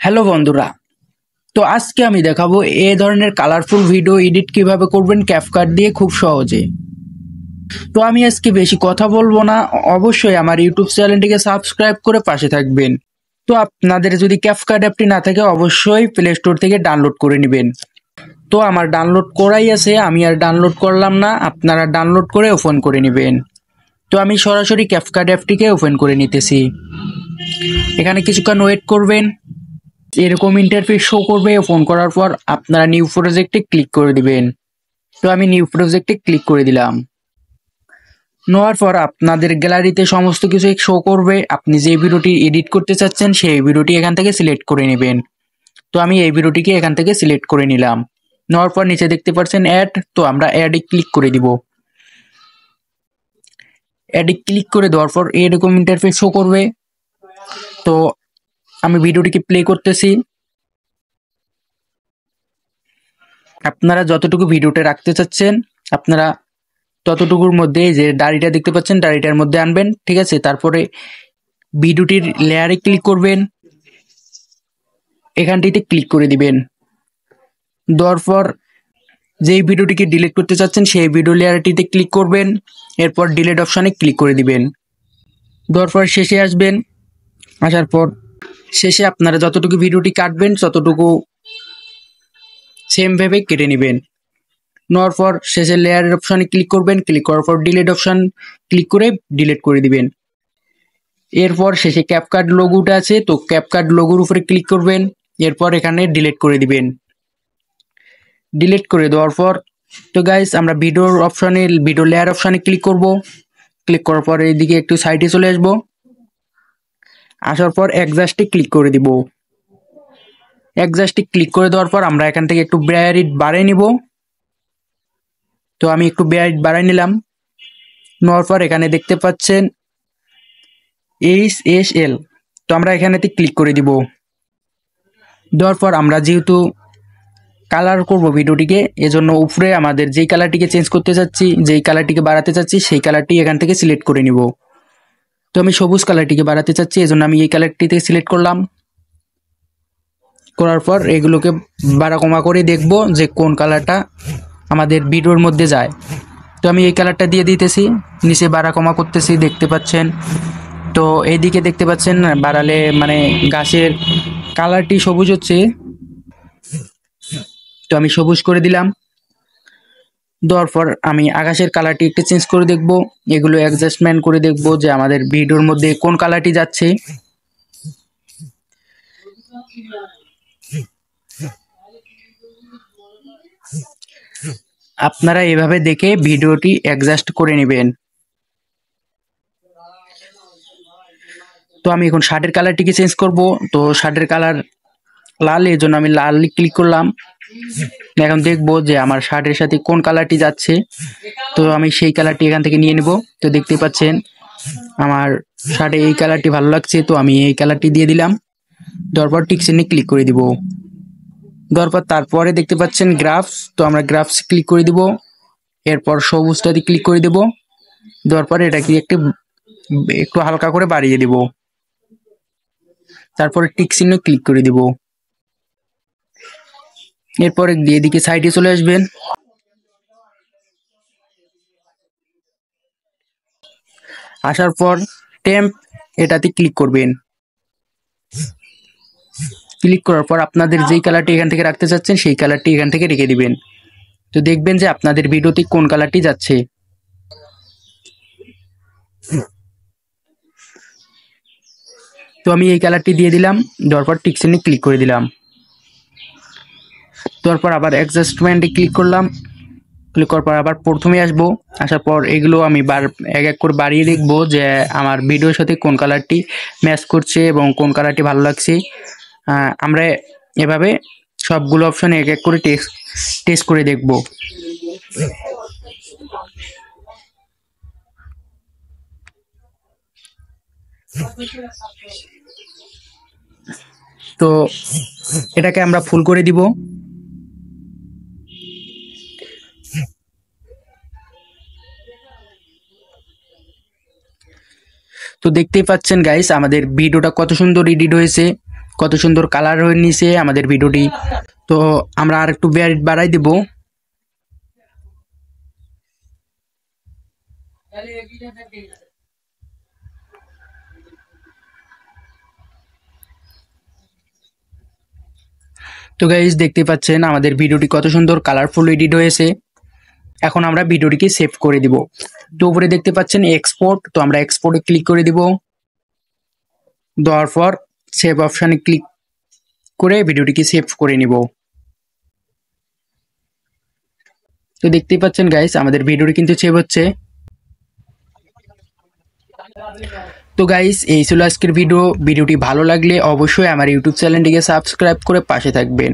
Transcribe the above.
Hello বন্ধুরা, তো আজকে আমি দেখাবো এই ধরনের কালারফুল ভিডিও এডিট কিভাবে করবেন ক্যাপকাট দিয়ে খুব সহজে। তো আমি আজকে বেশি কথা বলবো না, অবশ্যই আমার ইউটিউব চ্যানেলটিকে সাবস্ক্রাইব করে পাশে থাকবেন। তো আপনাদের যদি ক্যাপকাট অ্যাপটি না থাকে অবশ্যই প্লে স্টোর থেকে ডাউনলোড করে নেবেন। তো আমার ডাউনলোড করাই আছে, আমি আর ডাউনলোড করলাম না, আপনারা ডাউনলোড করে ওপেন করে নেবেন। তো আমি সরাসরি ক্যাপকাট অ্যাপটিকে ওপেন করে নিতেছি। এখানে কিছুক্ষণ ওয়েট করবেন, এরকম ইন্টারফেস শো করবে। ফোন করার পর আপনারা নিউ প্রজেক্টে ক্লিক করে দিবেন। তো আমি নিউ প্রজেক্টে ক্লিক করে দিলাম। নেওয়ার পর আপনাদের গ্যালারিতে সমস্ত কিছু শো করবে। আপনি যে ভিডিওটি এডিট করতে চাচ্ছেন সেই ভিডিওটি এখান থেকে সিলেক্ট করে নেবেন। তো আমি এই ভিডিওটিকে এখান থেকে সিলেক্ট করে নিলাম। নেওয়ার পর নিচে দেখতে পাচ্ছেন অ্যাড, তো আমরা অ্যাডে ক্লিক করে দিব। অ্যাডে ক্লিক করে দেওয়ার পর এরকম ইন্টারফেস শো করবে। তো আমি ভিডিওটিকে প্লে করতেছি। আপনারা যতটুকু ভিডিওতে রাখতে চাচ্ছেন আপনারা ততটুকুর মধ্যে যে দাড়িটা দেখতে পাচ্ছেন দাড়িটার মধ্যে আনবেন, ঠিক আছে। তারপরে ভিডিওটির লেয়ারে ক্লিক করবেন, এখানটিতে ক্লিক করে দিবেন। দেওয়ার পর যেই ভিডিওটিকে ডিলিট করতে চাচ্ছেন সেই ভিডিও লেয়ারটিতে ক্লিক করবেন, এরপর ডিলিট অপশানে ক্লিক করে দিবেন। দেওয়ার পর শেষে আসবেন, আসার পর শেষে আপনারা যতটুকু ভিডিওটি কাটবেন ততটুকু সেম ভাবে কেটে নেবেন। নেওয়ার পর শেষে লেয়ারের অপশানে ক্লিক করবেন, ক্লিক করার পর ডিলিট অপশান ক্লিক করে ডিলিট করে দিবেন। এরপর শেষে ক্যাপকাট লোগোটা আছে, তো ক্যাপকাট লোগোর উপরে ক্লিক করবেন, এরপর এখানে ডিলিট করে দিবেন। ডিলিট করে দেওয়ার পর তো গাইস আমরা ভিডিওর অপশানে ভিডিও লেয়ার অপশানে ক্লিক করব। ক্লিক করার পর এইদিকে একটু সাইডে চলে আসবো, আসার পর অ্যাডজাস্টে ক্লিক করে দিব। অ্যাডজাস্টে ক্লিক করে দেওয়ার পর আমরা এখান থেকে একটু ব্রাইট বাড়িয়ে নিব। তো আমি একটু ব্রাইট বাড়াই নিলাম। নেওয়ার পর এখানে দেখতে পাচ্ছেন HSL, তো আমরা এখানেতে ক্লিক করে দিব। দেওয়ার পর আমরা যেহেতু কালার করব ভিডিওটিকে, এজন্য উপরে আমাদের যেই কালারটিকে চেঞ্জ করতে চাচ্ছি, যেই কালারটিকে বাড়াতে চাচ্ছি সেই কালারটি এখান থেকে সিলেক্ট করে নিব। তো আমি সবুজ কালারটিকে বাড়াতে চাচ্ছি, এজন্য আমি এই কালারটিতে সিলেক্ট করলাম। করার পর এগুলোকে বাড়া কমা করে দেখব যে কোন কালারটা আমাদের ভিডিওর মধ্যে যায়। তো আমি এই কালারটা দিয়ে দিতেছি, নিচে বাড়া কমা করতেছি, দেখতে পাচ্ছেন। তো এইদিকে দেখতে পাচ্ছেন বাড়ালে মানে গাছের কালারটি সবুজ হচ্ছে, তো আমি সবুজ করে দিলাম। দেওয়ার পর আমি আকাশের কালারটি একটু চেঞ্জ করে দেখব, এগুলো অ্যাডজাস্টমেন্ট করে দেখব যে আমাদের ভিডিওর মধ্যে কোন কালারটি যাচ্ছে। আপনারা এভাবে দেখে ভিডিওটি অ্যাডজাস্ট করে নেবেন। তো আমি এখন শার্টের কালারটিকে চেঞ্জ করব। তো শার্টের কালার লাল, এর জন্য আমি লাল ক্লিক করলাম। এখন দেখবো যে আমার শার্টের সাথে কোন কালারটি যাচ্ছে। তো আমি সেই কালারটি এখান থেকে নিয়ে নেব। তো দেখতে পাচ্ছেন আমার শার্টে এই কালারটি ভালো লাগছে, তো আমি এই কালারটি দিয়ে দিলাম। দেওয়ার পর টিক চিহ্নে ক্লিক করে দিব। দেওয়ার পর তারপরে দেখতে পাচ্ছেন গ্রাফস, তো আমরা গ্রাফস ক্লিক করে দিব। এরপর সবুজটাতে ক্লিক করে দেব। দেওয়ার পর এটাকে একটু হালকা করে বাড়িয়ে দিব। তারপরে টিক চিহ্ন ক্লিক করে দিব। এরপরে এদিকে সাইডে চলে আসবেন, আসার পর টেম্প এটাতে ক্লিক করবেন। ক্লিক করার পর আপনাদের যেই কালারটি এখান থেকে রাখতে চাচ্ছেন সেই কালারটি এখান থেকে রেখে দিবেন। তো দেখবেন যে আপনাদের ভিডিওতে কোন কালারটি যাচ্ছে। তো আমি এই কালারটি দিয়ে দিলাম। দেওয়ার পর টিক চিহ্নে ক্লিক করে দিলাম। দেওয়ার পর আবার অ্যাডজাস্টমেন্টে ক্লিক করলাম। ক্লিক করার পর আবার প্রথমে আসবো, আসার পর এগুলো আমি এক এক করে বাড়িয়ে দেখবো যে আমার ভিডিওর সাথে কোন কালারটি ম্যাচ করছে এবং কোন কালারটি ভালো লাগছে। আমরা এভাবে সবগুলো অপশনে এক এক করে টেস্ট করে দেখব। তো এটাকে আমরা ফুল করে দিব। তো দেখতেই পাচ্ছেন গাইস আমাদের ভিডিওটা কত সুন্দর এডিট হয়েছে। কত সুন্দর কালার হয়ে নিছে আমাদের ভিডিওটি। তো আমরা আর একটু ব্রাইট বাড়াই দিব। তো গাইস দেখতে পাচ্ছেন আমাদের ভিডিওটি কত সুন্দর কালারফুল এডিট হয়েছে। এখন আমরা ভিডিওটিকে সেভ করে দিব। তো উপরে দেখতে পাচ্ছেন এক্সপোর্ট, তো আমরা এক্সপোর্টে ক্লিক করে দিব। দেওয়ার পর সেভ অপশানে ক্লিক করে ভিডিওটিকে সেভ করে নিব। তো দেখতেই পাচ্ছেন গাইস আমাদের ভিডিওটি কিন্তু সেভ হচ্ছে। তো গাইস এই ছিল আজকের ভিডিওটি ভালো লাগলে অবশ্যই আমার ইউটিউব চ্যানেলটিকে সাবস্ক্রাইব করে পাশে থাকবেন।